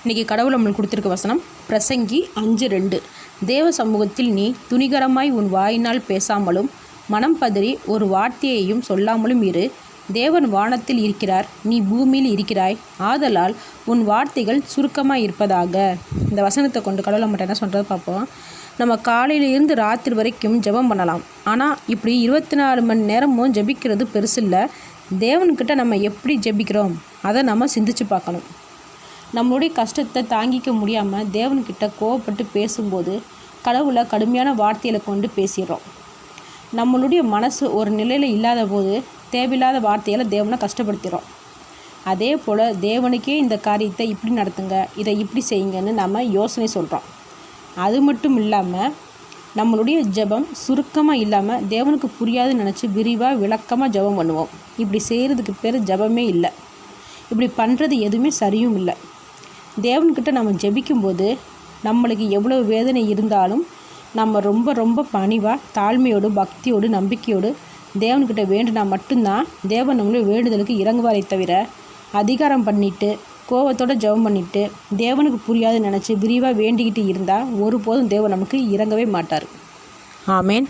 இன்றைக்கி கடவுள் நம்மளுக்கு கொடுத்துருக்க வசனம் பிரசங்கி 5:2. தேவ சமூகத்தில் நீ துணிகரமாய் உன் வாயினால் பேசாமலும் மனம் பதறி ஒரு வார்த்தையையும் சொல்லாமலும் இரு. தேவன் வானத்தில் இருக்கிறார், நீ பூமியில் இருக்கிறாய். ஆதலால் உன் வார்த்தைகள் சுருக்கமாக இருப்பதாக. இந்த வசனத்தை கொண்டு கடவுளை மட்டும் என்ன சொல்கிறது பார்ப்போம். நம்ம காலையிலேருந்து ராத்திரி வரைக்கும் ஜெபம் பண்ணலாம். ஆனால் இப்படி 24 மணி நேரமும் ஜெபிக்கிறது பெருசு இல்லை. தேவன்கிட்ட நம்ம எப்படி ஜெபிக்கிறோம் அதை நம்ம சிந்திச்சு பார்க்கணும். நம்மளுடைய கஷ்டத்தை தாங்கிக்க முடியாமல் தேவன்கிட்ட கோவப்பட்டு பேசும்போது கடவுளை கடுமையான வார்த்தைகளை கொண்டு பேசிடுறோம். நம்மளுடைய மனசு ஒரு நிலையில் இல்லாத போது தேவையில்லாத வார்த்தைகளை தேவனை கஷ்டப்படுத்திடுறோம். அதே போல் தேவனுக்கே இந்த காரியத்தை இப்படி நடத்துங்க, இதை இப்படி செய்யுங்கன்னு நம்ம யோசனை சொல்கிறோம். அது மட்டும் இல்லாமல் நம்மளுடைய ஜெபம் சுருக்கமாக இல்லாமல் தேவனுக்கு புரியாதுன்னு நினச்சி விரிவாக விளக்கமாக ஜெபம் பண்ணுவோம். இப்படி செய்கிறதுக்கு பேர் ஜெபமே இல்லை. இப்படி பண்ணுறது எதுவுமே சரியும் இல்லை. தேவன்கிட்ட நம்ம ஜெபிக்கும்போது நம்மளுக்கு எவ்வளோ வேதனை இருந்தாலும் நம்ம ரொம்ப பணிவாக தாழ்மையோடு பக்தியோடு நம்பிக்கையோடு தேவன்கிட்ட வேண்டுனா மட்டும்தான் தேவன் நம்மளுடைய வேண்டுதலுக்கு இறங்குவாரே தவிர அதிகாரம் பண்ணிவிட்டு கோவத்தோடு ஜெபம் பண்ணிவிட்டு தேவனுக்கு புரியாதுன்னு நினச்சி விரிவாக வேண்டிக்கிட்டு இருந்தால் ஒருபோதும் தேவன் நமக்கு இறங்கவே மாட்டார். ஆமேன்.